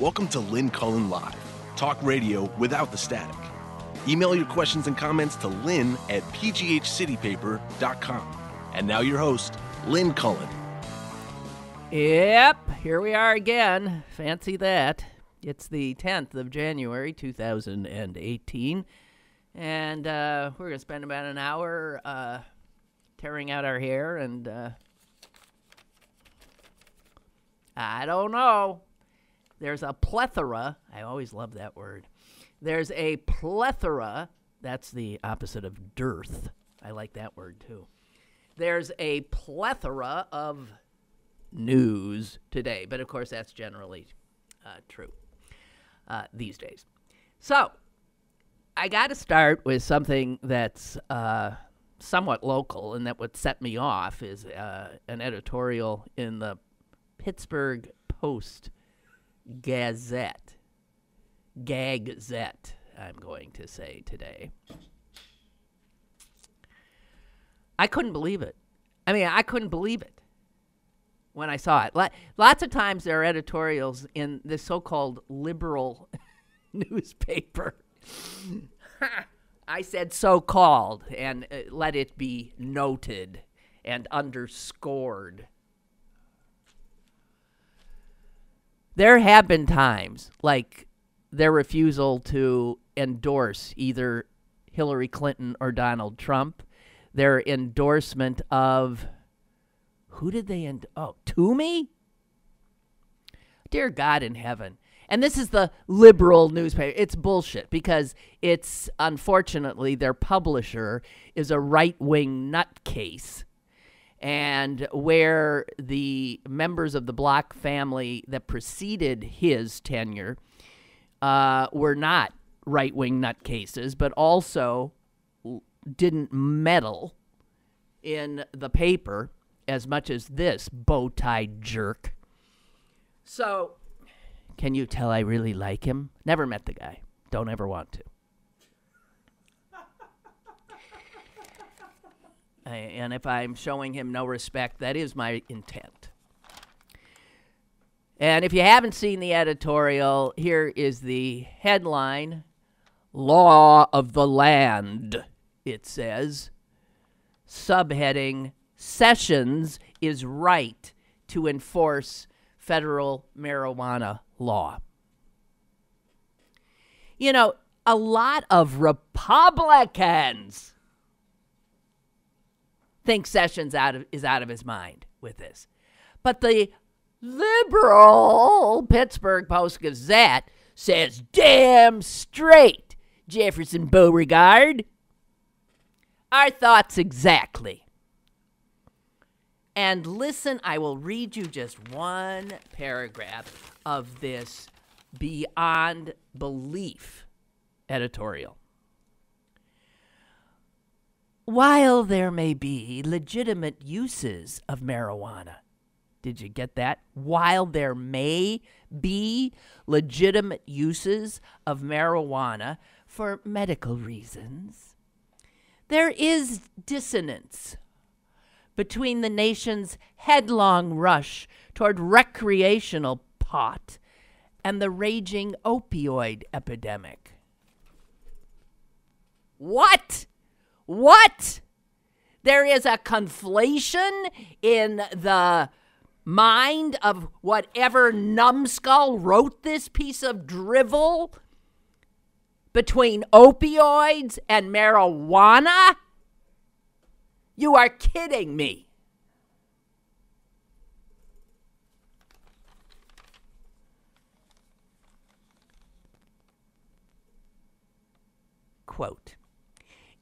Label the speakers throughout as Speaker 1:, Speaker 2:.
Speaker 1: Welcome to Lynn Cullen Live, talk radio without the static. Email your questions and comments to lynn@pghcitypaper.com. And now your host, Lynn Cullen.
Speaker 2: Yep, here we are again. Fancy that. It's the 10th of January, 2018. And we're going to spend about an hour tearing out our hair and I don't know. There's a plethora. I always love that word. There's a plethora. That's the opposite of dearth. I like that word too. There's a plethora of news today. But of course, that's generally true these days. So I got to start with something that's somewhat local, and that what set me off is an editorial in the Pittsburgh Post Gazette, I'm going to say today. I couldn't believe it. I couldn't believe it when I saw it. Lots of times there are editorials in this so-called liberal newspaper. I said so-called, and let it be noted and underscored. There have been times, like their refusal to endorse either Hillary Clinton or Donald Trump, their endorsement of, who did they Toomey? Dear God in heaven. And this is the liberal newspaper. It's bullshit because it's, unfortunately, their publisher is a right-wing nutcase. And where the members of the Block family that preceded his tenure were not right-wing nutcases, but also didn't meddle in the paper as much as this bow-tie jerk. So, can you tell I really like him? Never met the guy. Don't ever want to. And if I'm showing him no respect, that is my intent. And if you haven't seen the editorial, here is the headline. Law of the Land, it says. Subheading, Sessions is right to enforce federal marijuana law. You know, a lot of Republicans think Sessions is out of his mind with this. But the liberal Pittsburgh Post-Gazette says, damn straight, Jefferson Beauregard. Our thoughts exactly. And listen, I will read you just one paragraph of this beyond belief editorial. While there may be legitimate uses of marijuana, did you get that? While there may be legitimate uses of marijuana for medical reasons, there is dissonance between the nation's headlong rush toward recreational pot and the raging opioid epidemic. What? What? There is a conflation in the mind of whatever numbskull wrote this piece of drivel between opioids and marijuana? You are kidding me. Quote,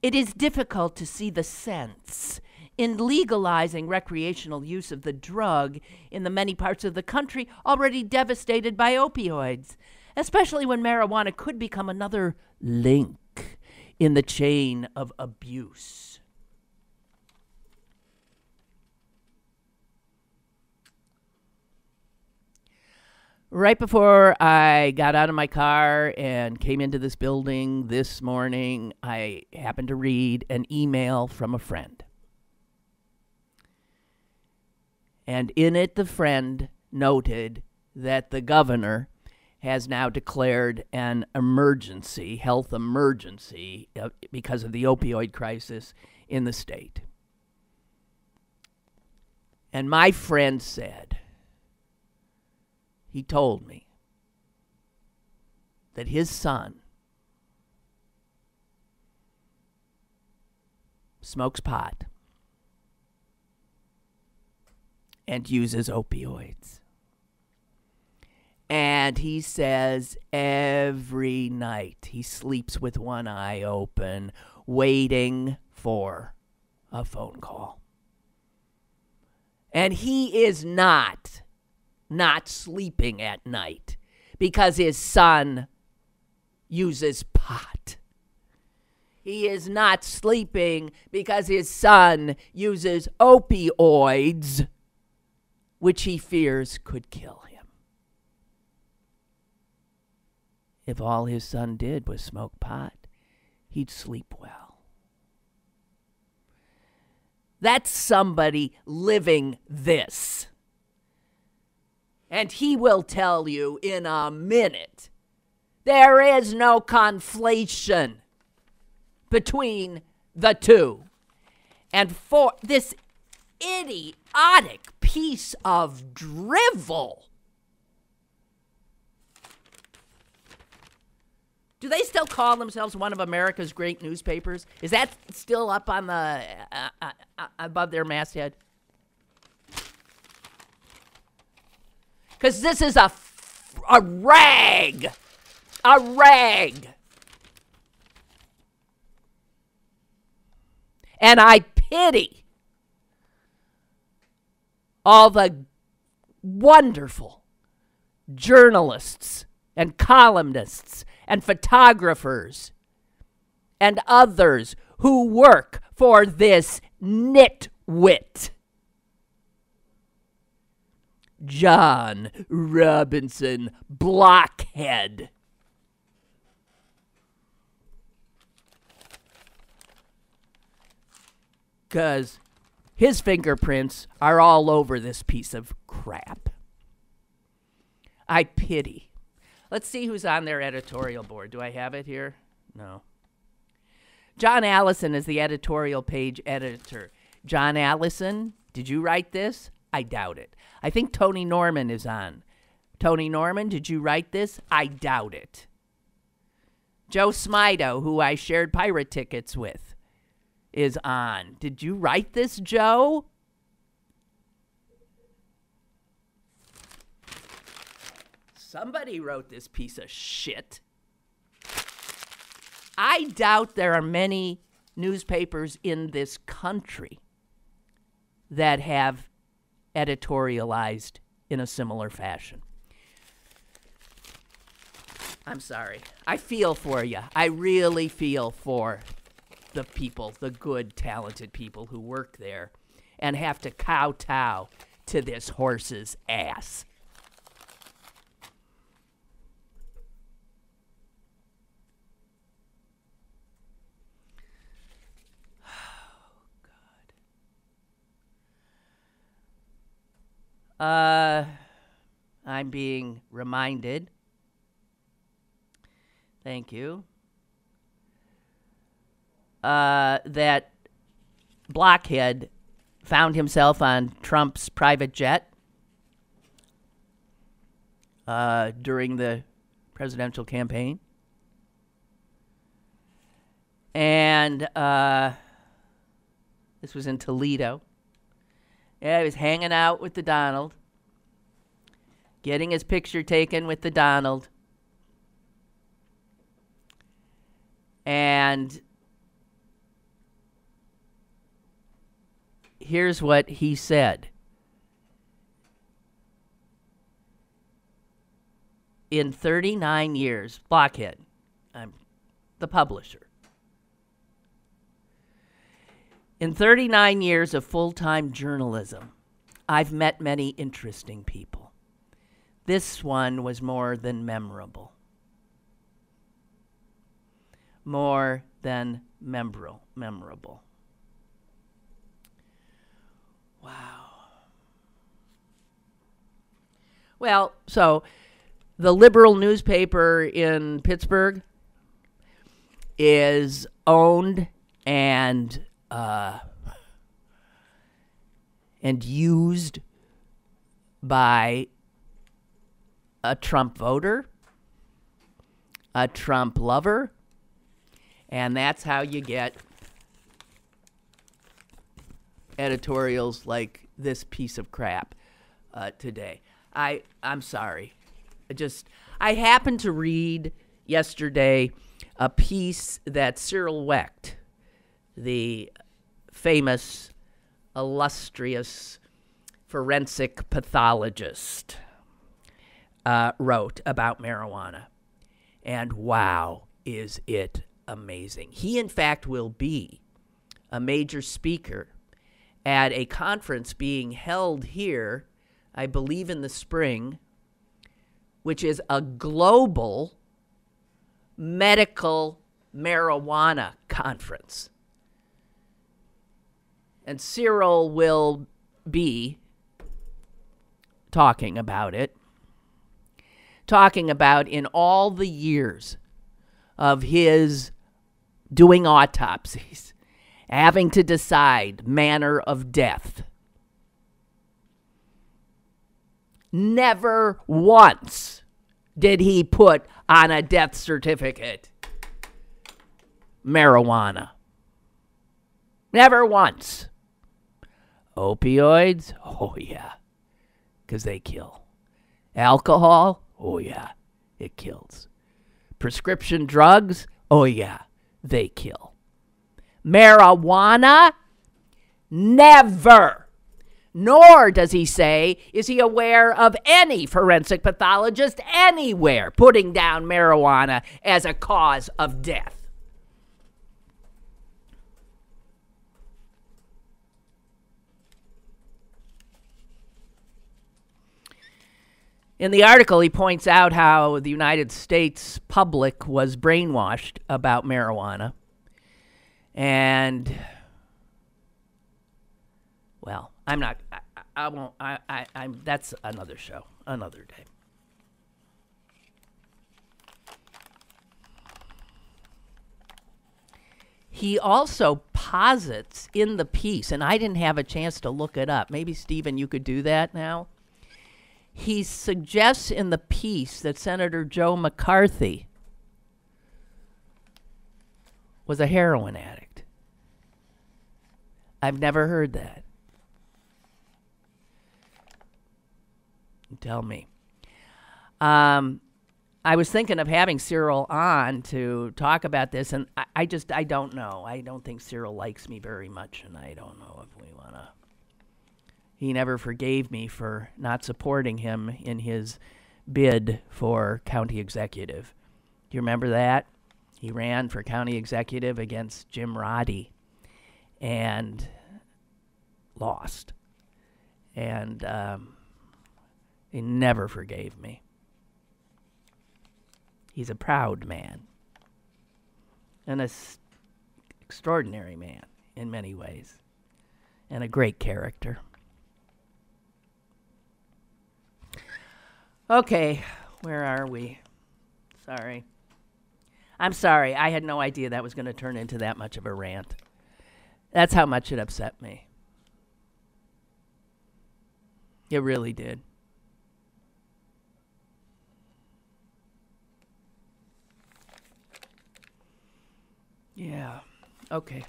Speaker 2: it is difficult to see the sense in legalizing recreational use of the drug in the many parts of the country already devastated by opioids, especially when marijuana could become another link in the chain of abuse. Right before I got out of my car and came into this building this morning, I happened to read an email from a friend. And in it, the friend noted that the governor has now declared an emergency, health emergency, because of the opioid crisis in the state. And my friend said, he told me that his son smokes pot and uses opioids. And he says every night he sleeps with one eye open, waiting for a phone call. And he is not sleeping at night because his son uses pot. He is not sleeping because his son uses opioids, which he fears could kill him. If all his son did was smoke pot, he'd sleep well. That's somebody living this. And he will tell you in a minute, there is no conflation between the two. And for this idiotic piece of drivel, do they still call themselves one of America's great newspapers? Is that still up on the above their masthead? Because this is a rag. A rag. And I pity all the wonderful journalists and columnists and photographers and others who work for this nitwit. John Robinson Blockhead. Because his fingerprints are all over this piece of crap. I pity. Let's see who's on their editorial board. Do I have it here? No. John Allison is the editorial page editor. John Allison, did you write this? I doubt it. I think Tony Norman is on. Tony Norman, did you write this? I doubt it. Joe Smido, who I shared pirate tickets with, is on. Did you write this, Joe? Somebody wrote this piece of shit. I doubt there are many newspapers in this country that have editorialized in a similar fashion. I'm sorry. I feel for you. I really feel for the people, the good, talented people who work there and have to kowtow to this horse's ass. I'm being reminded, thank you, that Blockhead found himself on Trump's private jet during the presidential campaign. And this was in Toledo. Yeah, he was hanging out with the Donald, getting his picture taken with the Donald. And here's what he said. In 39 years, Blockhead, I'm the publisher. In 39 years of full-time journalism, I've met many interesting people. This one was more than memorable. More than memorable. Wow. Well, so the liberal newspaper in Pittsburgh is owned and used by a Trump voter, a Trump lover, and that's how you get editorials like this piece of crap today. I'm sorry. I happened to read yesterday a piece that Cyril Wecht, the famous, illustrious forensic pathologist, wrote about marijuana. And wow, is it amazing. He, in fact, will be a major speaker at a conference being held here, I believe in the spring, which is a global medical marijuana conference. And Cyril will be talking about it, talking about in all the years of his doing autopsies, having to decide manner of death. Never once did he put on a death certificate marijuana. Never once. Opioids? Oh, yeah, because they kill. Alcohol? Oh, yeah, it kills. Prescription drugs? Oh, yeah, they kill. Marijuana? Never. Nor, does he say, is he aware of any forensic pathologist anywhere putting down marijuana as a cause of death. In the article, he points out how the United States public was brainwashed about marijuana. And, well, I'm not, I won't, I'm, that's another show, another day. He also posits in the piece, and I didn't have a chance to look it up. Maybe, Stephen, you could do that now. He suggests in the piece that Senator Joe McCarthy was a heroin addict. I've never heard that. Tell me. I was thinking of having Cyril on to talk about this, and I don't know. I don't think Cyril likes me very much, and I don't know if we want to. He never forgave me for not supporting him in his bid for county executive. Do you remember that? He ran for county executive against Jim Roddy and lost. And he never forgave me. He's a proud man and an extraordinary man in many ways and a great character. Okay, where are we? Sorry. I'm sorry. I had no idea that was going to turn into that much of a rant. That's how much it upset me. It really did. Yeah. Okay.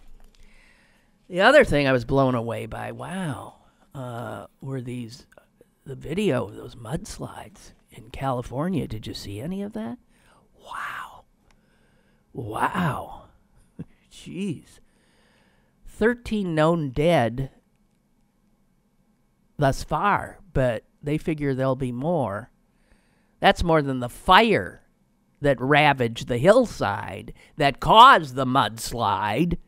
Speaker 2: The other thing I was blown away by, wow, were these, the video of those mudslides in California. Did you see any of that? Wow. Wow. Jeez. 13 known dead thus far, but they figure there'll be more. That's more than the fire that ravaged the hillside that caused the mudslide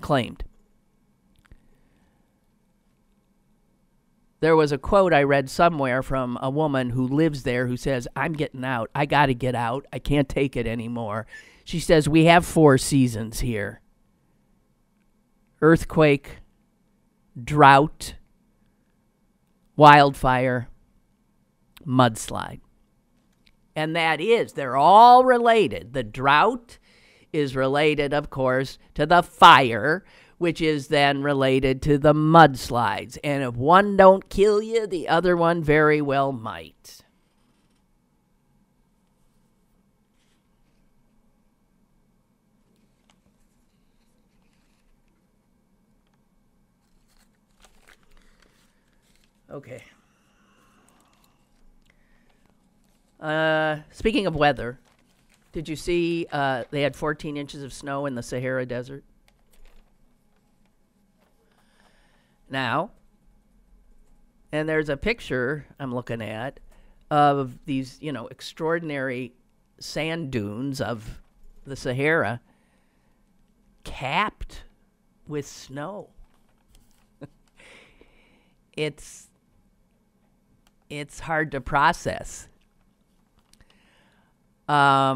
Speaker 2: claimed. There was a quote I read somewhere from a woman who lives there who says, I'm getting out. I got to get out. I can't take it anymore. She says, we have 4 seasons here. Earthquake, drought, wildfire, mudslide. And that is, they're all related. The drought is related, of course, to the fire, which is then related to the mudslides. And if one don't kill you, the other one very well might. Okay. Speaking of weather, did you see they had 14 inches of snow in the Sahara Desert? Now, and there's a picture I'm looking at of these, extraordinary sand dunes of the Sahara capped with snow. It's hard to process. Now,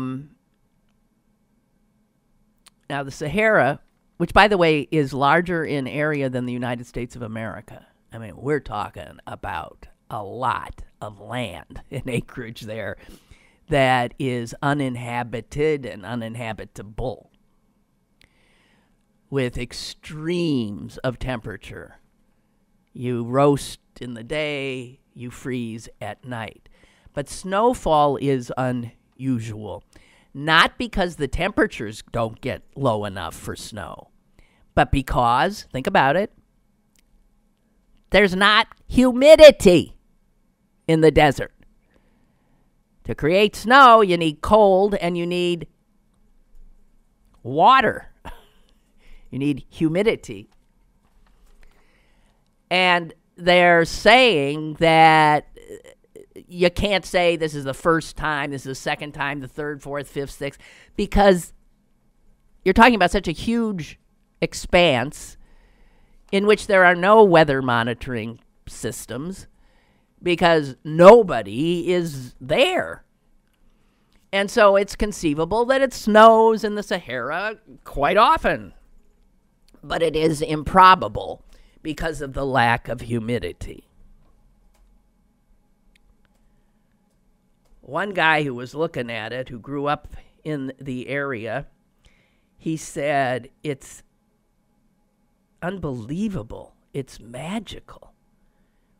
Speaker 2: the Sahara, which, by the way, is larger in area than the United States of America. I mean, we're talking about a lot of land and acreage there that is uninhabited and uninhabitable, with extremes of temperature. You roast in the day, you freeze at night. But snowfall is unusual, not because the temperatures don't get low enough for snow, but because, think about it, there's not humidity in the desert. To create snow, you need cold and you need water. You need humidity. And they're saying that you can't say this is the first time, this is the second time, the third, fourth, fifth, sixth, because you're talking about such a huge expanse in which there are no weather monitoring systems because nobody is there. And so it's conceivable that it snows in the Sahara quite often, but it is improbable because of the lack of humidity. One guy who was looking at it, who grew up in the area, he said, it's unbelievable. It's magical.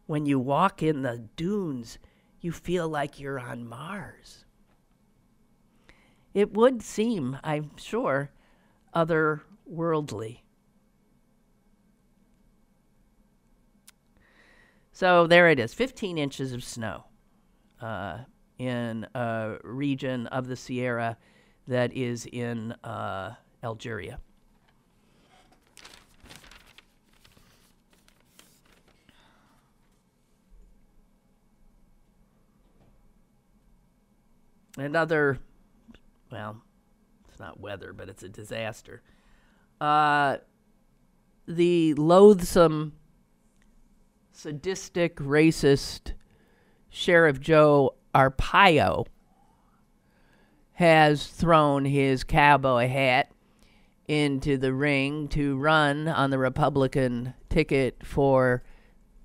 Speaker 2: When you walk in the dunes, you feel like you're on Mars. It would seem, I'm sure, otherworldly. So there it is, 15 inches of snow in a region of the Sierra that is in Algeria. Another, well, it's not weather, but it's a disaster. The loathsome, sadistic, racist Sheriff Joe Arpaio has thrown his cowboy hat into the ring to run on the Republican ticket for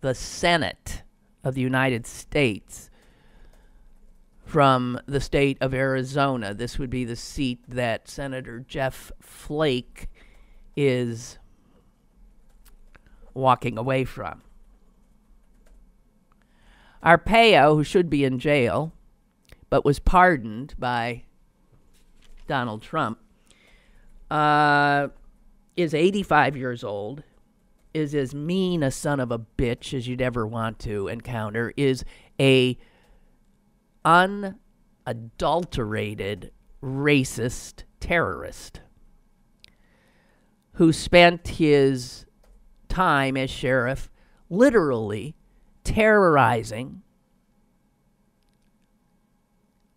Speaker 2: the Senate of the United States from the state of Arizona. This would be the seat that Senator Jeff Flake is walking away from. Arpaio, who should be in jail, but was pardoned by Donald Trump, is 85 years old, is as mean a son of a bitch as you'd ever want to encounter, is a unadulterated racist terrorist who spent his time as sheriff literally terrorizing,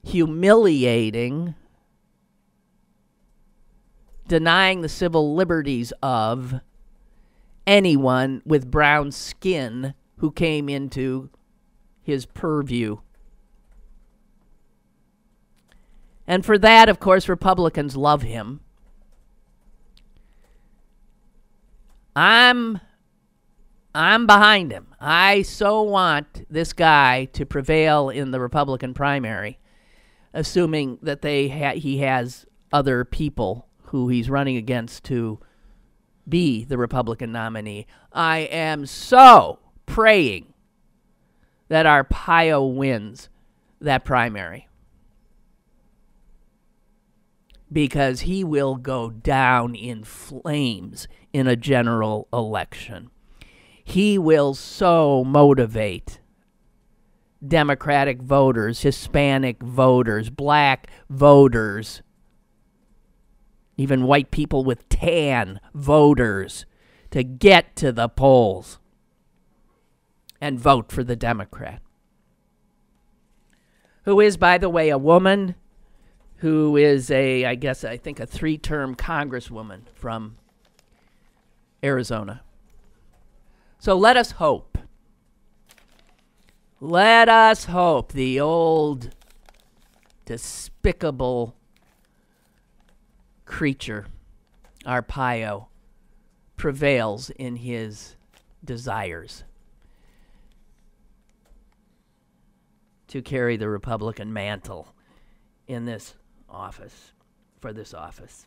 Speaker 2: humiliating, denying the civil liberties of anyone with brown skin who came into his purview. And for that, of course, Republicans love him. I'm I'm behind him. I so want this guy to prevail in the Republican primary, assuming that he has other people who he's running against to be the Republican nominee. I am so praying that Arpaio wins that primary, because he will go down in flames in a general election. He will so motivate Democratic voters, Hispanic voters, black voters, even white people with tan voters to get to the polls and vote for the Democrat, who is, by the way, a woman who is I think a 3-term congresswoman from Arizona. So let us hope. Let us hope the old despicable creature, Arpaio, prevails in his desires to carry the Republican mantle in this office, for this office.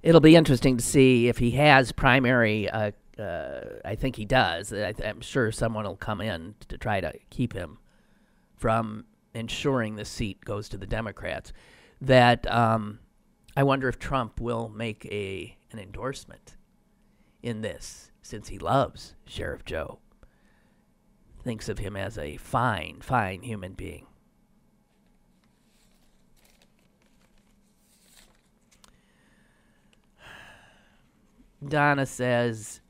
Speaker 2: It'll be interesting to see if he has primary. I think he does. I'm sure someone will come in to try to keep him from ensuring the seat goes to the Democrats. That I wonder if Trump will make an endorsement in this, since he loves Sheriff Joe. Thinks of him as a fine, fine human being. Donna says,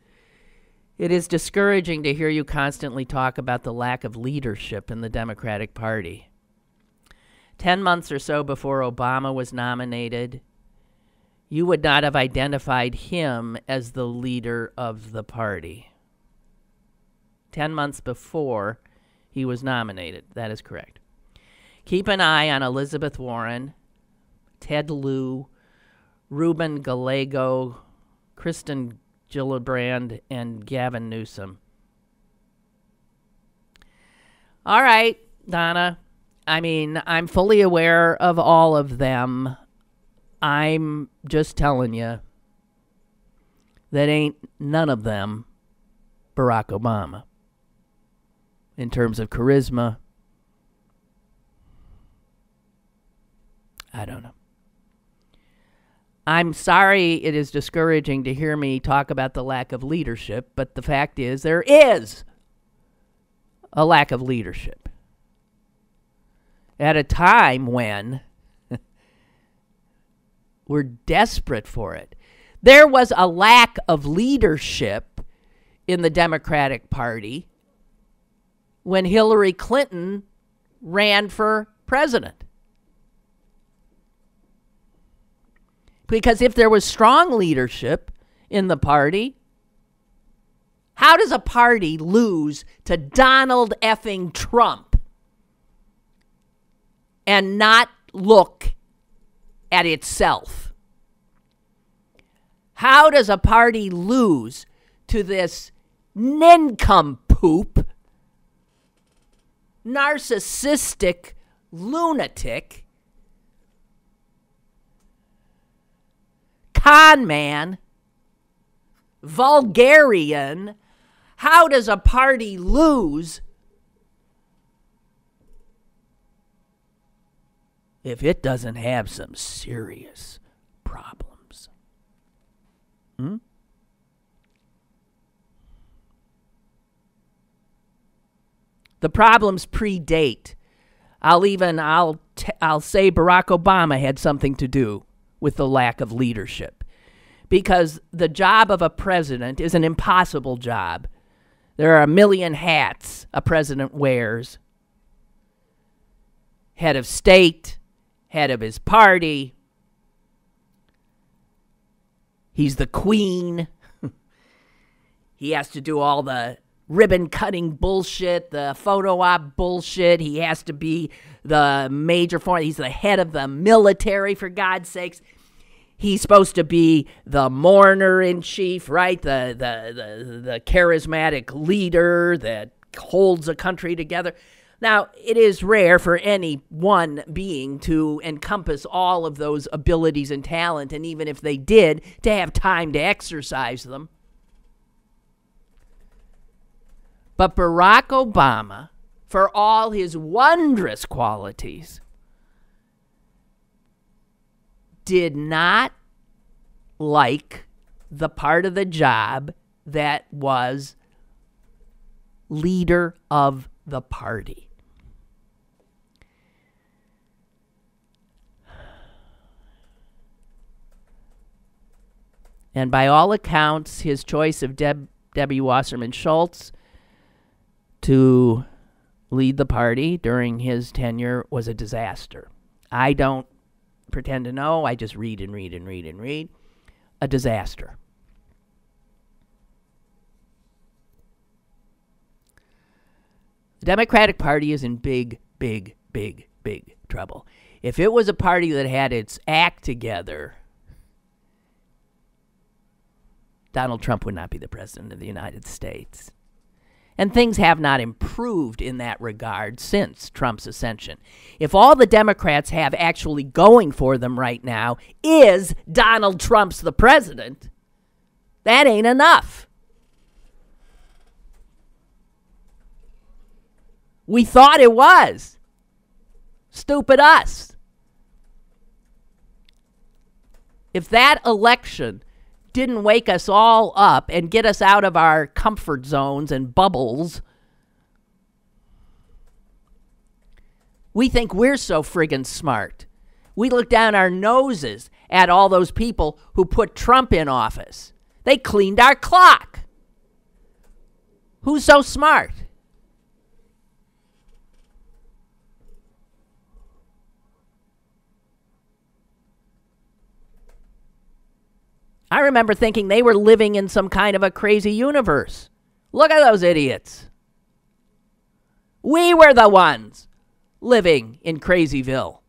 Speaker 2: it is discouraging to hear you constantly talk about the lack of leadership in the Democratic Party. 10 months or so before Obama was nominated, you would not have identified him as the leader of the party. 10 months before he was nominated. That is correct. Keep an eye on Elizabeth Warren, Ted Lieu, Ruben Gallego, Kristen Gillibrand, and Gavin Newsom. All right, Donna. I mean, I'm fully aware of all of them. I'm just telling you that ain't none of them Barack Obama in terms of charisma. I don't know. I'm sorry it is discouraging to hear me talk about the lack of leadership, but the fact is there is a lack of leadership at a time when we're desperate for it. There was a lack of leadership in the Democratic Party when Hillary Clinton ran for president. Because if there was strong leadership in the party, how does a party lose to Donald effing Trump and not look at itself? How does a party lose to this nincompoop, narcissistic lunatic, con man, vulgarian? How does a party lose if it doesn't have some serious problems? The problems predate. I'll say Barack Obama had something to do with the lack of leadership, because the job of a president is an impossible job. There are a million hats a president wears. Head of state, head of his party. He's the queen. He has to do all the ribbon-cutting bullshit, the photo op bullshit. He has to be the major foreign. He's the head of the military, for God's sakes. He's supposed to be the mourner in chief, right? The charismatic leader that holds a country together. Now, it is rare for any one being to encompass all of those abilities and talent, and even if they did, to have time to exercise them. But Barack Obama, for all his wondrous qualities, did not like the part of the job that was leader of the party. And by all accounts, his choice of Debbie Wasserman Schultz to lead the party during his tenure was a disaster. I don't pretend to know. I just read and read and read and read. A disaster. The Democratic Party is in big, big, big, big trouble. If it was a party that had its act together, Donald Trump would not be the president of the United States. And things have not improved in that regard since Trump's ascension. If all the Democrats have actually going for them right now is Donald Trump's the president, that ain't enough. We thought it was. Stupid us. If that election didn't wake us all up and get us out of our comfort zones and bubbles, we think we're so friggin' smart. We look down our noses at all those people who put Trump in office. They cleaned our clock. Who's so smart? I remember thinking they were living in some kind of a crazy universe. Look at those idiots. We were the ones living in Crazyville.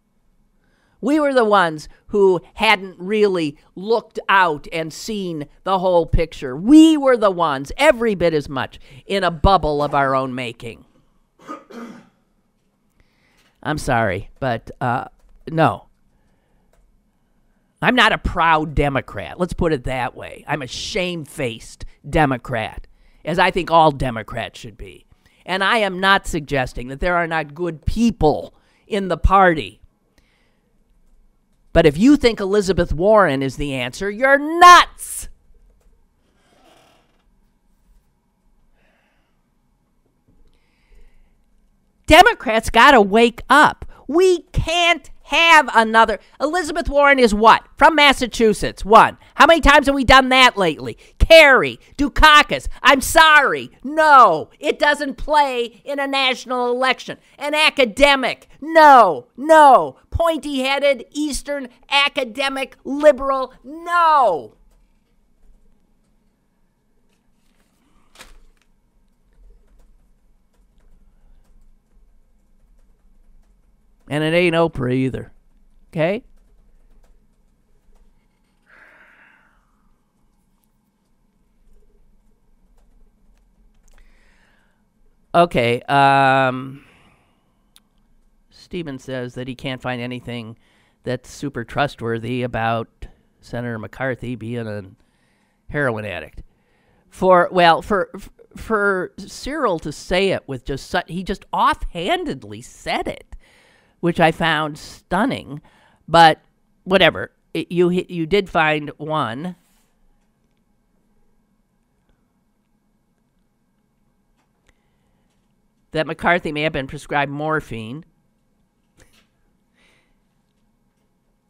Speaker 2: We were the ones who hadn't really looked out and seen the whole picture. We were the ones, every bit as much, in a bubble of our own making. I'm sorry, but no. I'm not a proud Democrat. Let's put it that way. I'm a shamefaced Democrat, as I think all Democrats should be. And I am not suggesting that there are not good people in the party. But if you think Elizabeth Warren is the answer, you're nuts. Democrats got to wake up. We can't have another. Elizabeth Warren is what? From Massachusetts. One. How many times have we done that lately? Kerry, Dukakis. I'm sorry. No, it doesn't play in a national election. An academic. No. Pointy-headed, Eastern academic liberal. No. And it ain't Oprah either. Okay? Okay. Stephen says that he can't find anything that's super trustworthy about Senator McCarthy being a heroin addict. For Cyril to say it with he just offhandedly said it, which I found stunning, but whatever. You did find one. That McCarthy may have been prescribed morphine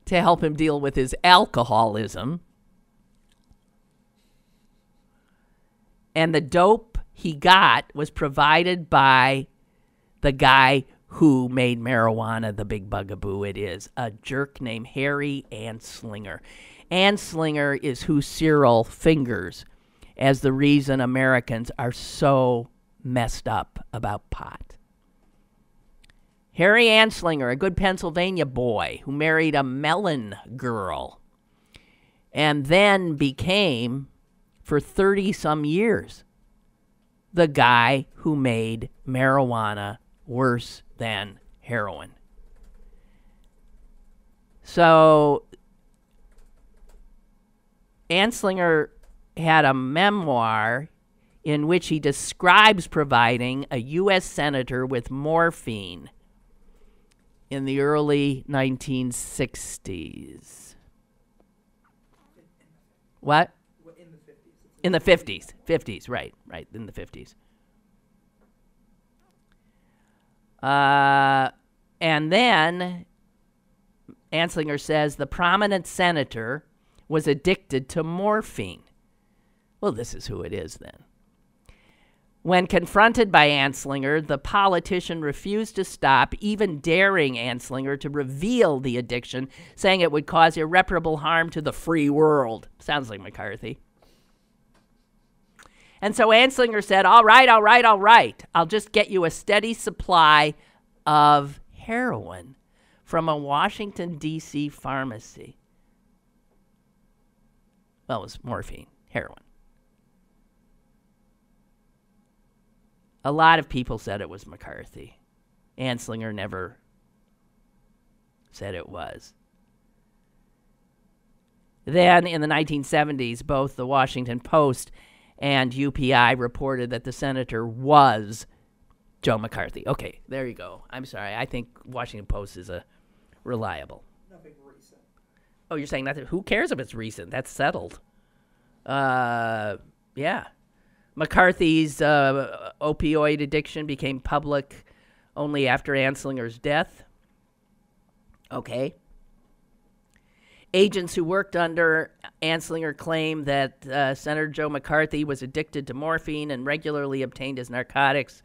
Speaker 2: to help him deal with his alcoholism. And the dope he got was provided by the guy who made marijuana the big bugaboo it is, a jerk named Harry Anslinger. Anslinger is who Cyril fingers as the reason Americans are so messed up about pot. Harry Anslinger, a good Pennsylvania boy who married a Mellon girl. and then became, for 30-some years, the guy who made marijuana worse than heroin. So Anslinger had a memoir in which he describes providing a U.S. senator with morphine in the early 1960s. What? In the 50s. 50s, right, in the 50s. And then Anslinger says the prominent senator was addicted to morphine. Well, this is who it is then. When confronted by Anslinger, the politician refused to stop, even daring Anslinger to reveal the addiction, saying it would cause irreparable harm to the free world. Sounds like McCarthy. And so Anslinger said, all right, I'll just get you a steady supply of heroin from a Washington, D.C. pharmacy. Well, it was morphine, heroin. A lot of people said it was McCarthy. Anslinger never said it was. Then in the 1970s, both the Washington Post and UPI reported that the senator was Joe McCarthy. Okay, there you go. I'm sorry. I think Washington Post is a reliable.
Speaker 3: Nothing recent.
Speaker 2: Oh, you're saying nothing? Who cares if it's recent? That's settled. Yeah. McCarthy's opioid addiction became public only after Anslinger's death. Okay. Agents who worked under Anslinger claimed that Senator Joe McCarthy was addicted to morphine and regularly obtained his narcotics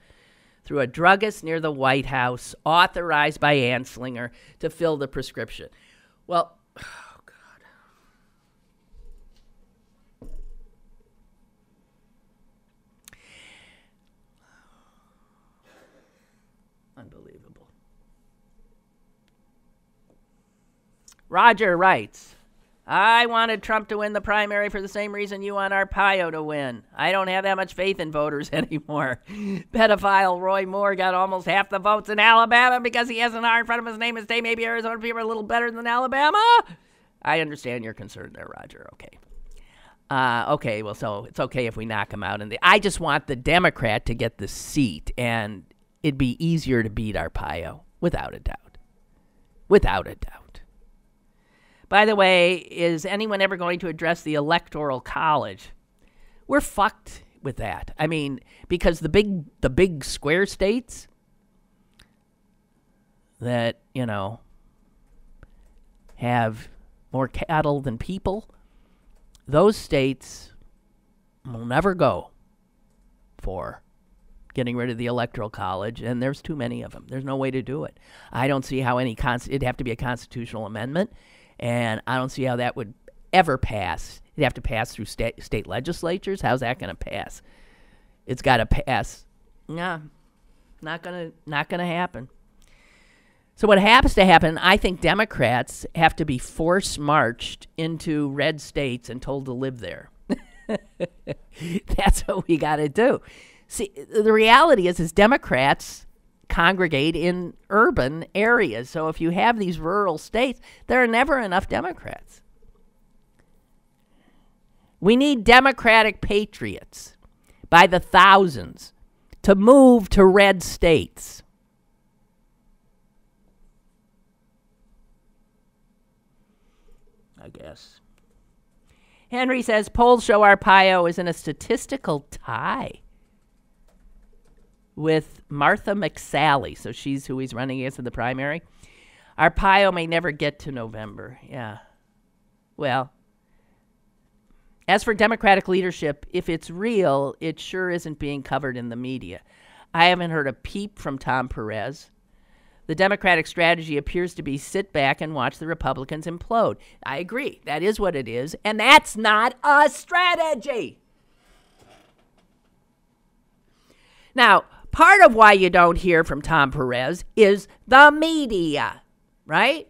Speaker 2: through a druggist near the White House, authorized by Anslinger to fill the prescription. Well, oh God. Unbelievable. Roger writes, I wanted Trump to win the primary for the same reason you want Arpaio to win. I don't have that much faith in voters anymore. Pedophile Roy Moore got almost half the votes in Alabama because he has an R in front of his name and state. Maybe Arizona people are a little better than Alabama. I understand your concern there, Roger. Okay. Okay, well, so it's okay if we knock him out. I just want the Democrat to get the seat, and it'd be easier to beat Arpaio, without a doubt. Without a doubt. By the way, is anyone ever going to address the Electoral College? We're fucked with that. I mean, because the big square states that, have more cattle than people, those states will never go for getting rid of the Electoral College, and there's too many of them. There's no way to do it. I don't see how it'd have to be a constitutional amendment. And I don't see how that would ever pass. It'd have to pass through state legislatures. How's that going to pass? It's got to pass. Nah, not gonna happen. So what has to happen? I think Democrats have to be force marched into red states and told to live there. That's what we got to do. See, the reality is Democrats congregate in urban areas. So if you have these rural states, there are never enough Democrats. We need Democratic patriots by the thousands to move to red states. I guess. Henry says polls show Arpaio is in a statistical tie with Martha McSally. So she's who he's running against in the primary. Arpaio may never get to November. Yeah. Well, as for Democratic leadership, if it's real, it sure isn't being covered in the media. I haven't heard a peep from Tom Perez. The Democratic strategy appears to be sit back and watch the Republicans implode. I agree. That is what it is. And that's not a strategy. Now, part of why you don't hear from Tom Perez is the media, right?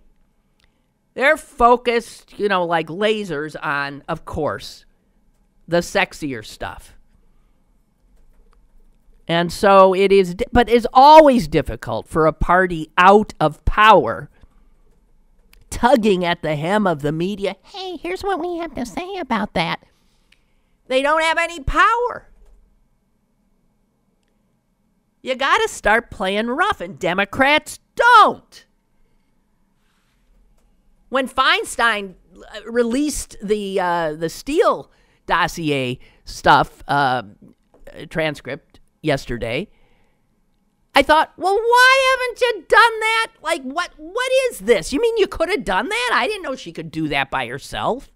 Speaker 2: They're focused, like lasers on, of course, the sexier stuff. And so it is, but it's always difficult for a party out of power, tugging at the hem of the media. Hey, here's what we have to say about that. They don't have any power. You got to start playing rough, and Democrats don't. When Feinstein released the Steele dossier stuff, transcript yesterday, I thought, well, why haven't you done that? Like, what is this? You mean you could have done that? I didn't know she could do that by herself.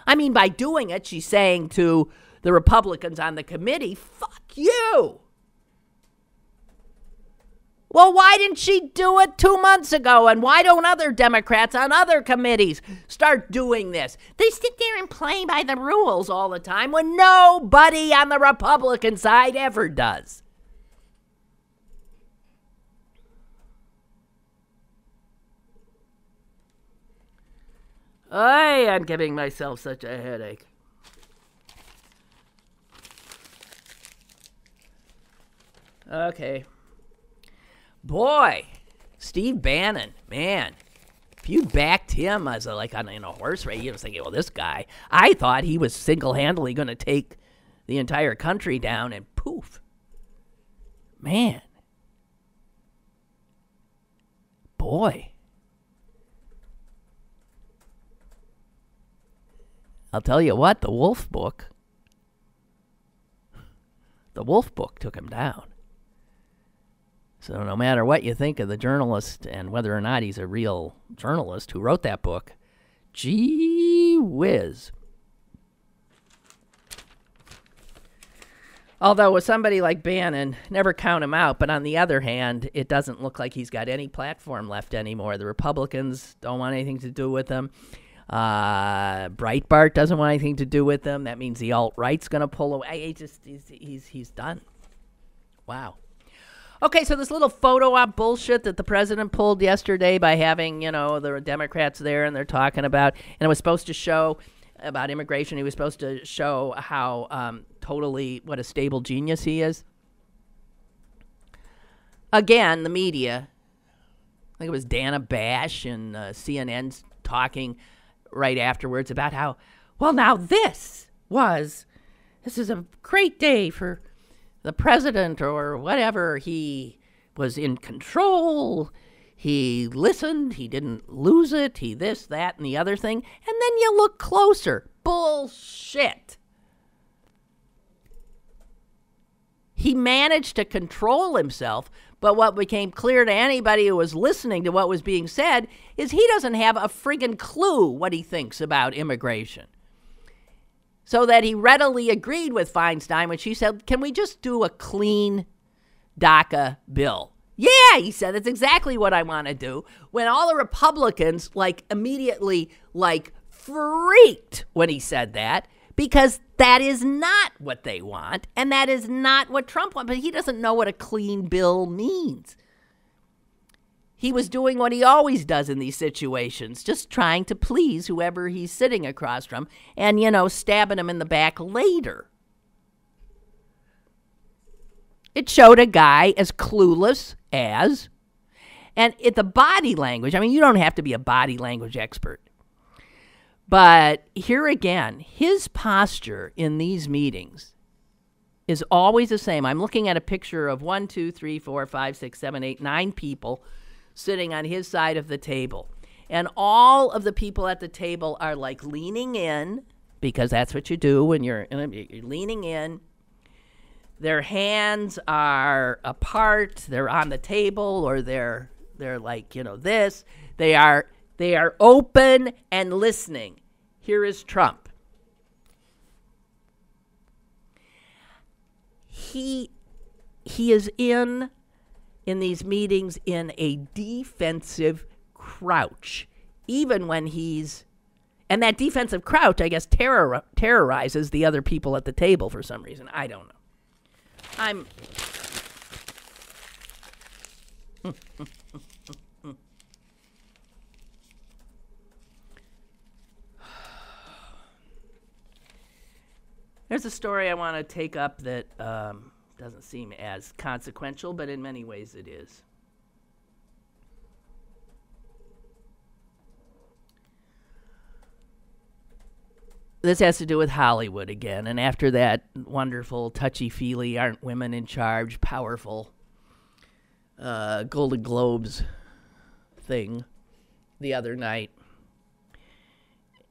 Speaker 2: I mean, by doing it, she's saying to the Republicans on the committee, fuck you. Well, why didn't she do it 2 months ago? And why don't other Democrats on other committees start doing this? They sit there and play by the rules all the time when nobody on the Republican side ever does. I'm giving myself such a headache. Okay. Boy, Steve Bannon, man, if you backed him as in a horse race, you was thinking, well, this guy, I thought he was single-handedly going to take the entire country down, and poof. Man. Boy. I'll tell you what, the Wolf Book took him down. So no matter what you think of the journalist and whether or not he's a real journalist who wrote that book, gee whiz. Although with somebody like Bannon, never count him out, but on the other hand, it doesn't look like he's got any platform left anymore. The Republicans don't want anything to do with him. Breitbart doesn't want anything to do with him. That means the alt-right's going to pull away. He's done. Wow. Okay, so this little photo op bullshit that the president pulled yesterday by having, the Democrats there and they're talking about, and it was supposed to show about immigration. He was supposed to show how totally what a stable genius he is. Again, the media, I think it was Dana Bash and CNN's talking right afterwards about how, well, now this is a great day for the president or whatever. He was in control. He listened. He didn't lose it. He this, that, and the other thing. And then you look closer. Bullshit. He managed to control himself, but what became clear to anybody who was listening to what was being said is he doesn't have a friggin' clue what he thinks about immigration. So that he readily agreed with Feinstein when she said, can we just do a clean DACA bill? Yeah, he said, that's exactly what I want to do. When all the Republicans immediately freaked when he said that, because that is not what they want, and that is not what Trump wants. But he doesn't know what a clean bill means. He was doing what he always does in these situations, just trying to please whoever he's sitting across from and, stabbing him in the back later. It showed a guy as clueless as, and the body language, you don't have to be a body language expert. But here again, his posture in these meetings is always the same. I'm looking at a picture of 1, 2, 3, 4, 5, 6, 7, 8, 9 people sitting on his side of the table. And all of the people at the table are leaning in, because that's what you do when you're leaning in. Their hands are apart, they're on the table, or they're this. They are open and listening. Here is Trump. He is in these meetings in a defensive crouch, even when and that defensive crouch, I guess, terrorizes the other people at the table for some reason. I don't know. There's a story I want to take up that doesn't seem as consequential, but in many ways it is. This has to do with Hollywood again, and after that wonderful, touchy-feely, aren't women in charge, powerful Golden Globes thing the other night,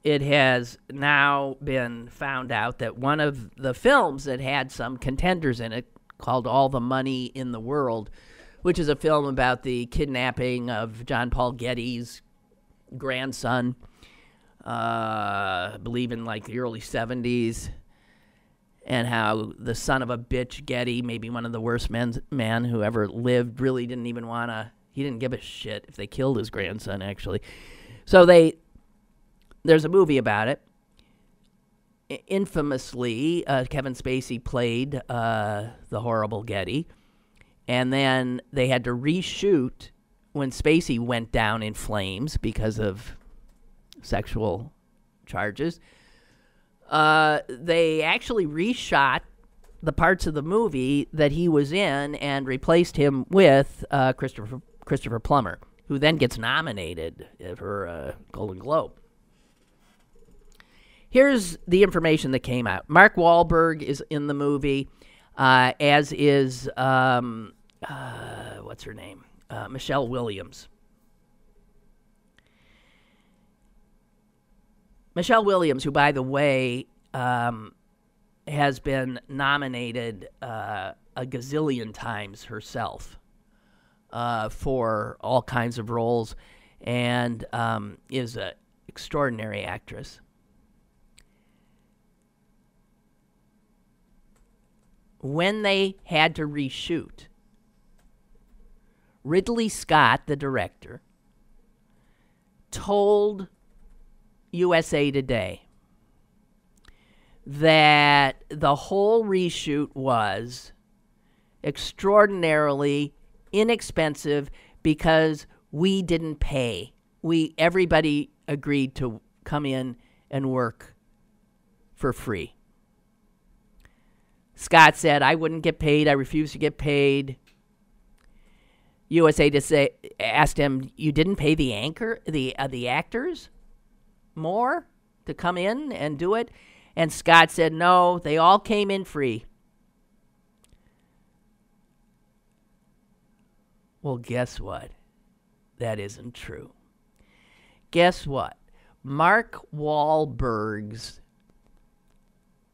Speaker 2: it has now been found out that one of the films that had some contenders in it, called All the Money in the World, which is a film about the kidnapping of John Paul Getty's grandson, I believe in like the early 70s, and how the son of a bitch Getty, maybe one of the worst men who ever lived, really didn't even want to, he didn't give a shit if they killed his grandson, actually. So there's a movie about it. Infamously, Kevin Spacey played the horrible Getty, and then they had to reshoot when Spacey went down in flames because of sexual charges. They actually reshot the parts of the movie that he was in and replaced him with Christopher Plummer, who then gets nominated for a Golden Globe. Here's the information that came out. Mark Wahlberg is in the movie, as is, what's her name? Michelle Williams. Michelle Williams, who, by the way, has been nominated a gazillion times herself for all kinds of roles, and is an extraordinary actress. When they had to reshoot, Ridley Scott, the director, told USA Today that the whole reshoot was extraordinarily inexpensive because we didn't pay. Everybody agreed to come in and work for free. Scott said, I wouldn't get paid. I refuse to get paid. USA Today asked him, you didn't pay the actors more to come in and do it? And Scott said, no, they all came in free. Well, guess what? That isn't true. Guess what? Mark Wahlberg's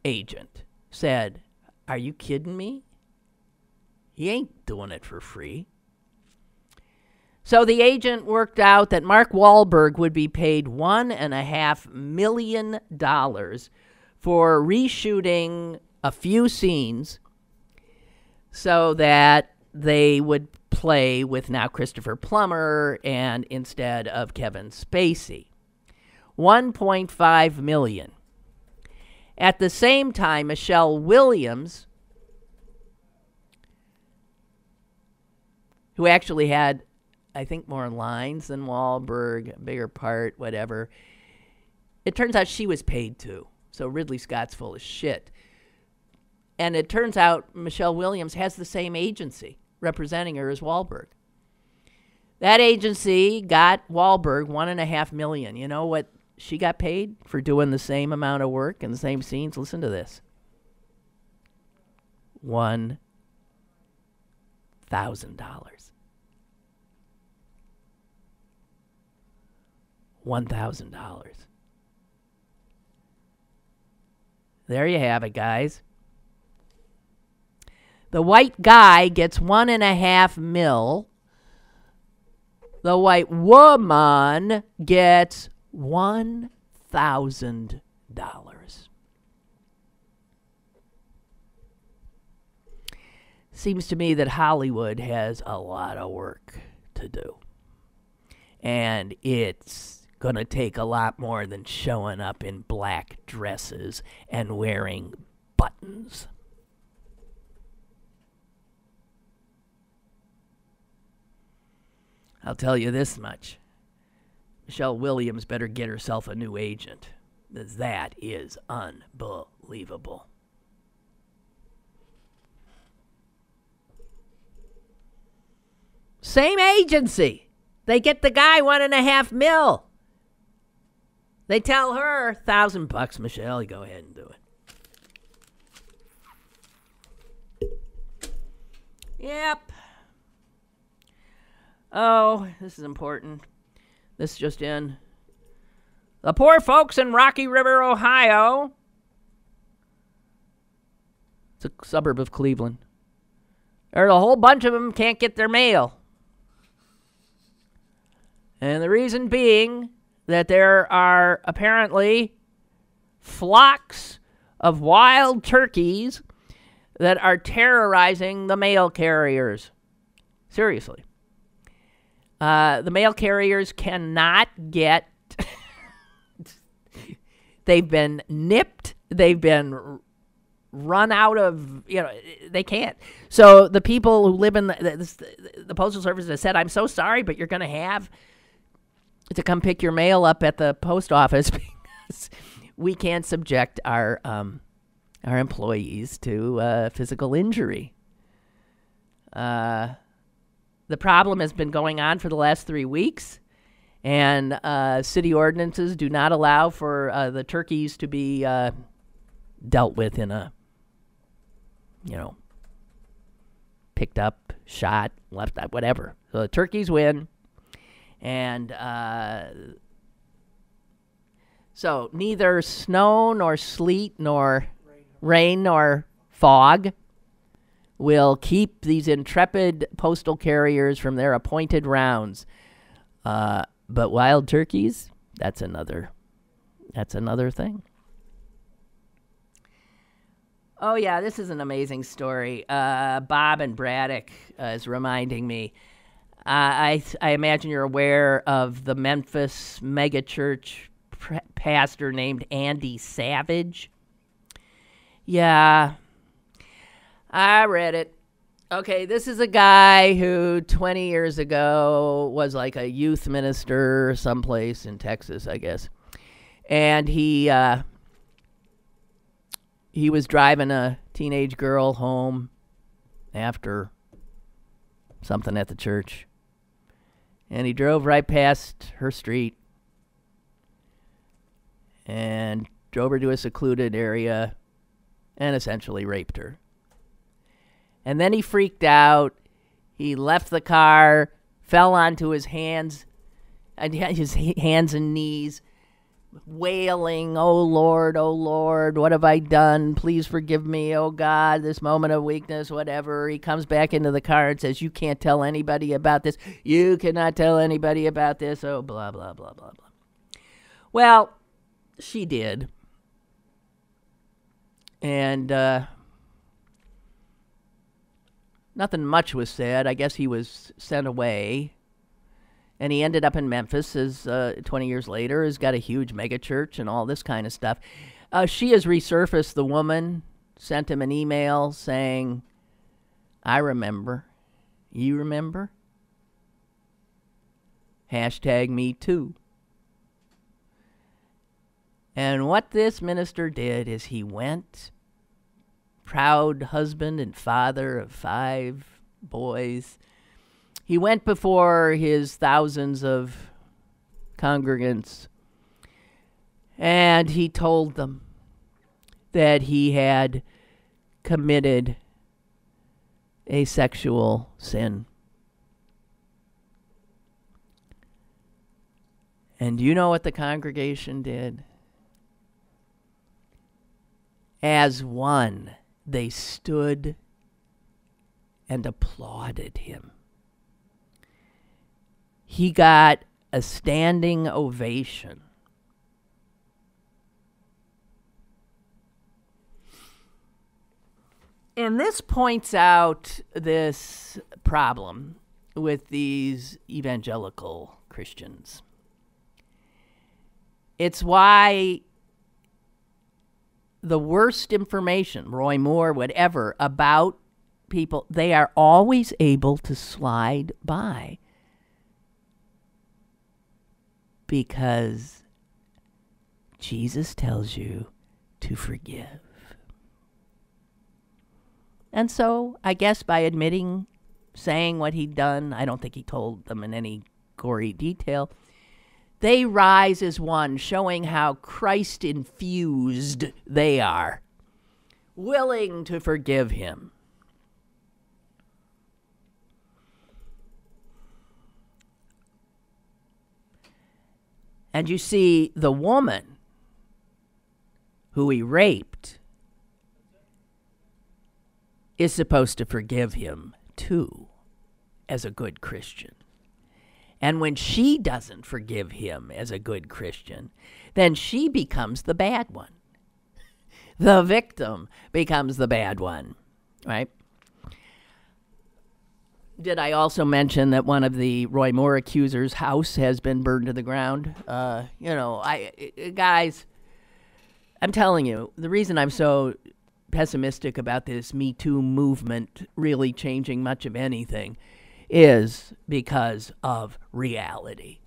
Speaker 2: agent said, are you kidding me? He ain't doing it for free. So the agent worked out that Mark Wahlberg would be paid $1.5 million for reshooting a few scenes so that they would play with now Christopher Plummer and instead of Kevin Spacey. $1.5 million. At the same time, Michelle Williams, who actually had, I think, more lines than Wahlberg, a bigger part, whatever, it turns out she was paid too. So Ridley Scott's full of shit. And it turns out Michelle Williams has the same agency representing her as Wahlberg. That agency got Wahlberg $1.5 million. You know what she got paid for doing the same amount of work and the same scenes? Listen to this. $1,000. $1,000. There you have it, guys. The white guy gets $1.5 million. The white woman gets $1,000. Seems to me that Hollywood has a lot of work to do. And it's going to take a lot more than showing up in black dresses and wearing buttons. I'll tell you this much. Michelle Williams better get herself a new agent. That is unbelievable. Same agency. They get the guy $1.5 million. They tell her $1,000, Michelle. You go ahead and do it. Yep. Oh, this is important. This just in. The poor folks in Rocky River, Ohio. It's a suburb of Cleveland. There's a whole bunch of them can't get their mail. And the reason being that there are apparently flocks of wild turkeys that are terrorizing the mail carriers. Seriously. The mail carriers cannot get... They've been nipped. They've been run out of, they can't. So the people who live in the Postal Service has said, I'm so sorry, but you're going to have to come pick your mail up at the post office because we can't subject our employees to physical injury. The problem has been going on for the last 3 weeks, and city ordinances do not allow for the turkeys to be dealt with in a, picked up, shot, left out, whatever. So the turkeys win. And so neither snow nor sleet nor rain nor fog will keep these intrepid postal carriers from their appointed rounds. But wild turkeys, that's another thing. Oh, yeah, this is an amazing story. Bob and Braddock is reminding me. I imagine you're aware of the Memphis megachurch pastor named Andy Savage. Yeah, I read it. Okay, this is a guy who 20 years ago was like a youth minister someplace in Texas, I guess. And he was driving a teenage girl home after something at the church. And he drove right past her street and drove her to a secluded area and essentially raped her. And then he freaked out. He left the car, fell onto his hands and knees, wailing, oh Lord, what have I done? Please forgive me, oh God, this moment of weakness, whatever. He comes back into the car and says, you can't tell anybody about this. You cannot tell anybody about this. Oh, blah, blah, blah, blah, blah. Well, she did. And nothing much was said. I guess he was sent away. And he ended up in Memphis as 20 years later, has got a huge megachurch and all this kind of stuff. She has resurfaced, the woman, sent him an email saying, I remember. You remember? #MeToo. And what this minister did is he went, proud husband and father of 5 boys, he went before his thousands of congregants and he told them that he had committed a sexual sin. And you know what the congregation did? As one, they stood and applauded him. He got a standing ovation. And this points out this problem with these evangelical Christians. It's why the worst information, Roy Moore, whatever, about people, they are always able to slide by. Because Jesus tells you to forgive. And so, I guess by admitting saying what he'd done. I don't think he told them in any gory detail. They rise as one, showing how Christ-infused they are, willing to forgive him. And you see the woman who he raped is supposed to forgive him too, as a good Christian. And when she doesn't forgive him as a good Christian, then she becomes the bad one. The victim becomes the bad one, right? Did I also mention that one of the Roy Moore accusers' house has been burned to the ground? Guys, I'm telling you, the reason I'm so pessimistic about this Me Too movement really changing much of anything is because of reality.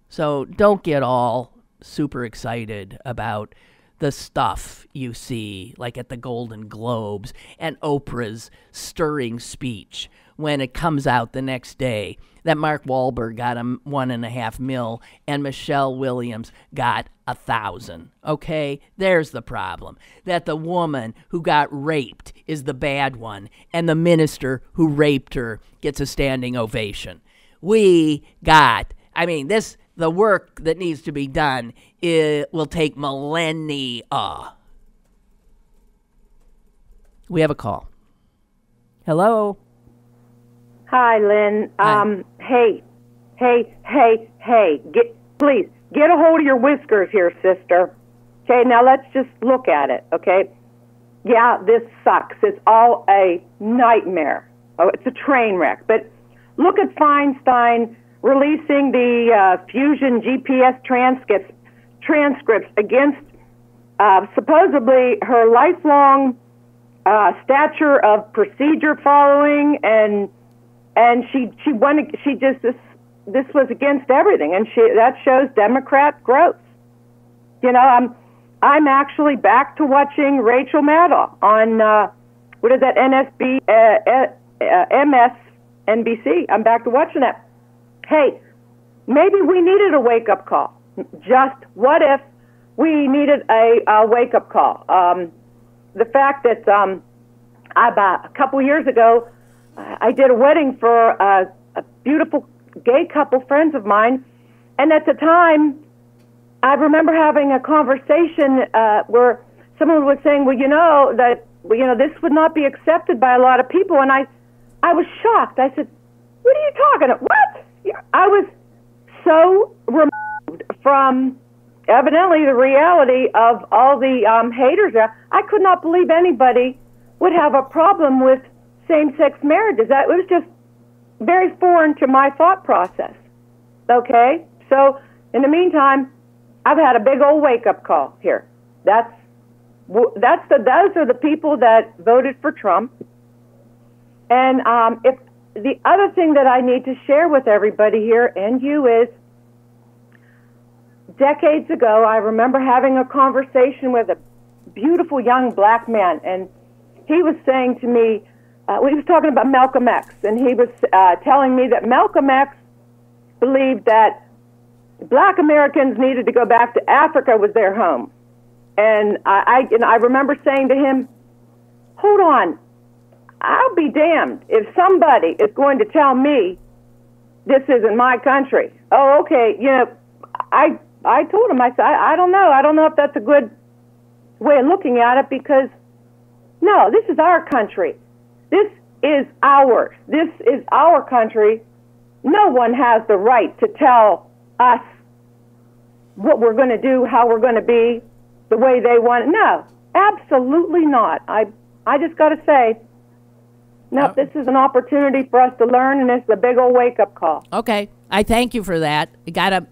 Speaker 2: So don't get all super excited about the stuff you see, like at the Golden Globes and Oprah's stirring speech when it comes out the next day that Mark Wahlberg got $1.5 million and Michelle Williams got 1,000. Okay, there's the problem. That the woman who got raped is the bad one, and the minister who raped her gets a standing ovation. The work that needs to be done will take millennia. We have a call. Hello?
Speaker 3: Hi, Lynn.
Speaker 2: Hi.
Speaker 3: Hey. Please, get a hold of your whiskers here, sister. Okay, now let's just look at it, okay? Yeah, this sucks. It's all a nightmare. Oh, it's a train wreck. But look at Feinstein releasing the Fusion GPS transcripts against supposedly her lifelong stature of procedure following, and this was against everything, and that shows Democrat growth. You know, I'm actually back to watching Rachel Maddow on what is that, MSNBC. I'm back to watching that. Hey, maybe we needed a wake-up call. Just what if we needed a wake-up call? The fact that about a couple years ago, I did a wedding for a beautiful gay couple, friends of mine, and at the time, I remember having a conversation where someone was saying, this would not be accepted by a lot of people, and I was shocked. I said, what are you talking about? What? I was so removed from evidently the reality of all the haters there. I could not believe anybody would have a problem with same-sex marriages. It was just very foreign to my thought process. Okay? So, in the meantime, I've had a big old wake-up call here. Those are the people that voted for Trump. And if the other thing that I need to share with everybody here and you is, decades ago, I remember having a conversation with a beautiful young black man, and he was saying to me, he was talking about Malcolm X, and he was telling me that Malcolm X believed that black Americans needed to go back to Africa was their home. And I remember saying to him, hold on, I'll be damned if somebody is going to tell me this isn't my country. Oh, okay. I told him, I said, I don't know. I don't know if that's a good way of looking at it, because, no, this is our country. This is ours. This is our country. No one has the right to tell us what we're going to do, how we're going to be, the way they want it. No, absolutely not. I just got to say, no, this is an opportunity for us to learn, and it's a big old wake-up call.
Speaker 2: Okay. I thank you for that.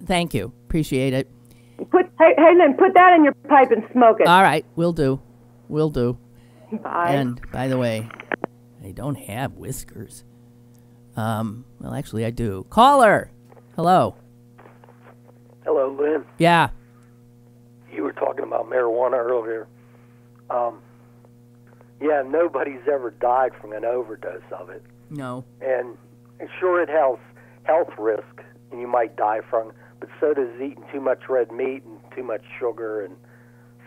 Speaker 2: Thank you. Appreciate it.
Speaker 3: Hey, Lynn, put that in your pipe and smoke it.
Speaker 2: All right. Will do.
Speaker 3: Bye.
Speaker 2: And, by the way, I don't have whiskers. Well, actually, I do. Caller! Hello.
Speaker 4: Hello, Lynn.
Speaker 2: Yeah.
Speaker 4: You were talking about marijuana earlier. Yeah, nobody's ever died from an overdose of it.
Speaker 2: No.
Speaker 4: And sure, it has health risk, and you might die from it, but so does eating too much red meat and too much sugar. And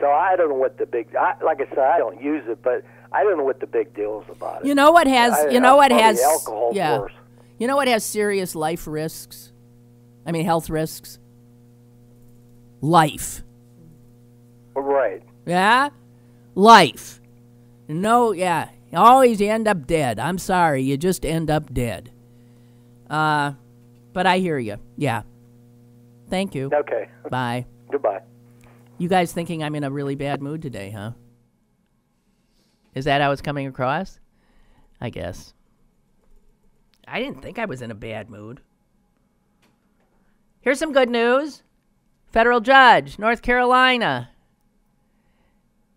Speaker 4: so I don't know what the big, like I said, I don't use it, but I don't know what the big deal is about it.
Speaker 2: You know what has,
Speaker 4: alcohol's
Speaker 2: yeah.
Speaker 4: worse.
Speaker 2: You know what has serious life risks? I mean, health risks? Life.
Speaker 4: Right.
Speaker 2: Yeah? Life. No, yeah. Always you end up dead. I'm sorry. You just end up dead. But I hear you. Yeah. Thank you.
Speaker 4: Okay.
Speaker 2: Bye.
Speaker 4: Goodbye.
Speaker 2: You guys thinking I'm in a really bad mood today, huh? Is that how it's coming across? I guess. I didn't think I was in a bad mood. Here's some good news. Federal judge, North Carolina.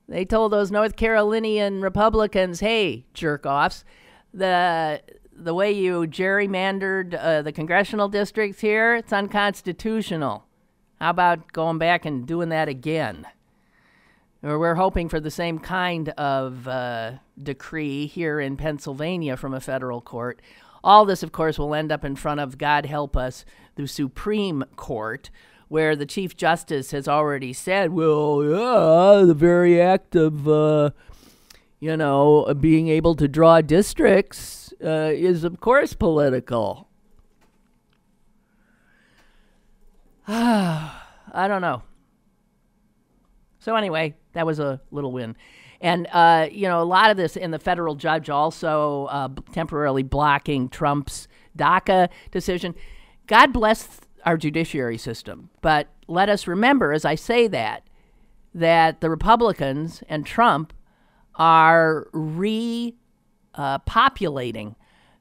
Speaker 2: They told those North Carolinian Republicans, hey, jerk-offs, the way you gerrymandered the congressional districts here, it's unconstitutional. How about going back and doing that again? Or we're hoping for the same kind of decree here in Pennsylvania from a federal court. All this, of course, will end up in front of, God help us, the Supreme Court, where the Chief Justice has already said, well, yeah, the very act of, being able to draw districts is, of course, political. I don't know. So anyway, that was a little win. And, a lot of this in the federal judge also temporarily blocking Trump's DACA decision. God bless our judiciary system. But let us remember, as I say that the Republicans and Trump are repopulating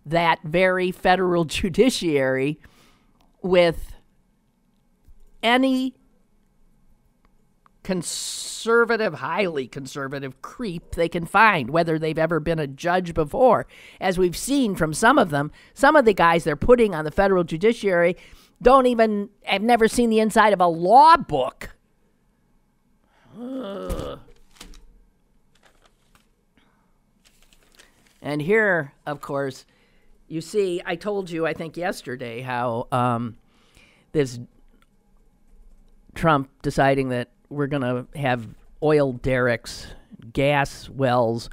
Speaker 2: that very federal judiciary with any conservative, highly conservative creep they can find, whether they've ever been a judge before. As we've seen from some of them, some of the guys they're putting on the federal judiciary have never seen the inside of a law book. And here, of course, you see, I told you, I think yesterday, how this Trump deciding that we're going to have oil derricks, gas wells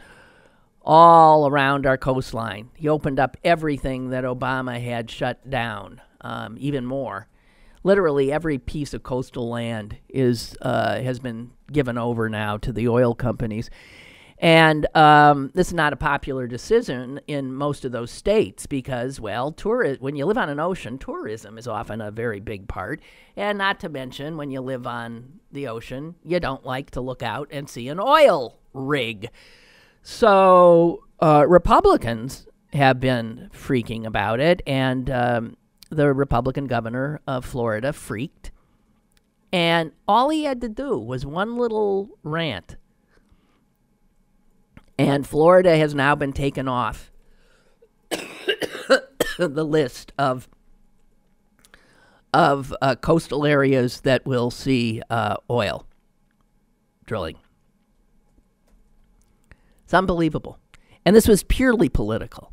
Speaker 2: all around our coastline. He opened up everything that Obama had shut down, even more. Literally every piece of coastal land has been given over now to the oil companies. And this is not a popular decision in most of those states because, well, when you live on an ocean, tourism is often a very big part. And not to mention, when you live on the ocean, you don't like to look out and see an oil rig. So Republicans have been freaking about it, and the Republican governor of Florida freaked. And all he had to do was one little rant. And Florida has now been taken off the list of coastal areas that will see oil drilling. It's unbelievable. And this was purely political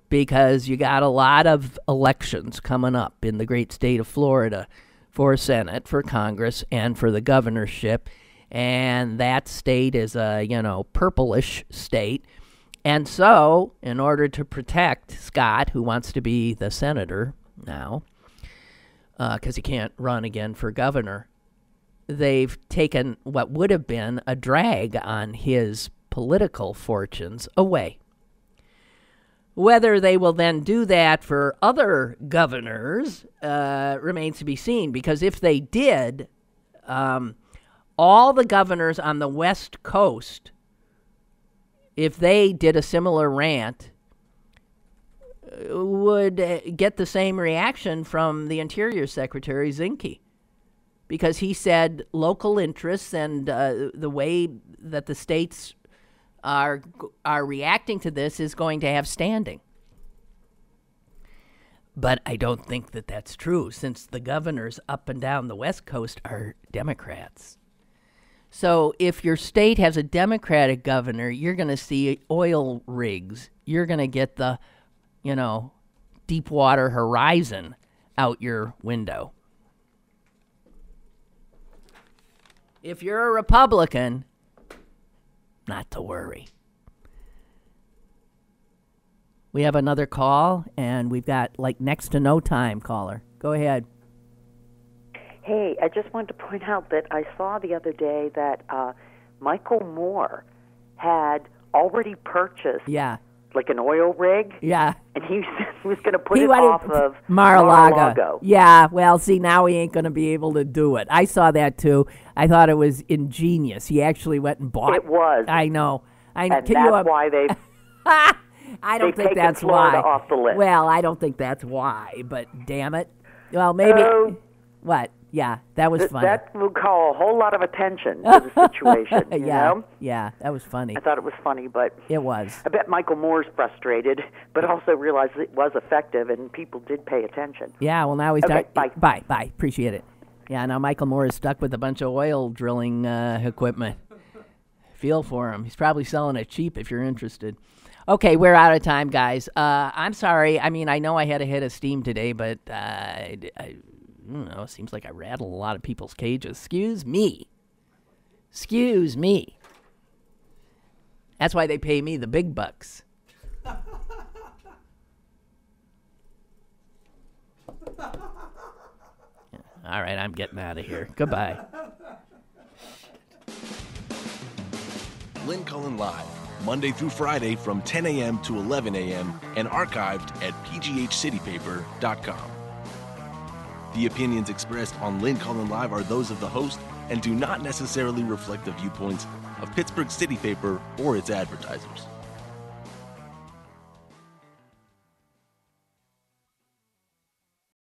Speaker 2: because you got a lot of elections coming up in the great state of Florida for Senate, for Congress, and for the governorship. And that state is a, purplish state. And so, in order to protect Scott, who wants to be the senator now, because he can't run again for governor, they've taken what would have been a drag on his political fortunes away. Whether they will then do that for other governors remains to be seen, because if they did, all the governors on the West Coast, if they did a similar rant, would get the same reaction from the Interior Secretary Zinke, because he said local interests and the way that the states are reacting to this is going to have standing. But I don't think that that's true, since the governors up and down the West Coast are Democrats. So if your state has a Democratic governor, you're going to see oil rigs. You're going to get the Deepwater Horizon out your window. If you're a Republican, not to worry. We have another call, and we've got next to no time, caller. Go ahead.
Speaker 5: Hey, I just wanted to point out that I saw the other day that Michael Moore had already purchased an oil rig.
Speaker 2: Yeah.
Speaker 5: And he was going to put it off of
Speaker 2: Mar-a-Lago. Yeah, well, see, now he ain't going to be able to do it. I saw that, too. I thought it was ingenious. He actually went and bought it.
Speaker 5: It was.
Speaker 2: I know.
Speaker 5: And that's why they've...
Speaker 2: I don't think that's why.
Speaker 5: Off the list.
Speaker 2: Well, I don't think that's why, but damn it. Well, maybe... What? Yeah, that was funny.
Speaker 5: That would call a whole lot of attention to the situation, you know?
Speaker 2: Yeah, that was funny.
Speaker 5: I thought it was funny, but...
Speaker 2: It was.
Speaker 5: I bet Michael Moore's frustrated, but also realized it was effective and people did pay attention.
Speaker 2: Yeah, well, now he's...
Speaker 5: Okay,
Speaker 2: bye. Appreciate it. Yeah, now Michael Moore is stuck with a bunch of oil drilling equipment. Feel for him. He's probably selling it cheap if you're interested. Okay, we're out of time, guys. I'm sorry. I mean, I know I had a hit of steam today, but I don't know. It seems like I rattled a lot of people's cages. Excuse me. That's why they pay me the big bucks. All right, I'm getting out of here. Goodbye.
Speaker 1: Lynn Cullen Live, Monday through Friday from 10 a.m. to 11 a.m. and archived at pghcitypaper.com. The opinions expressed on Lynn Cullen Live are those of the host and do not necessarily reflect the viewpoints of Pittsburgh City Paper or its advertisers.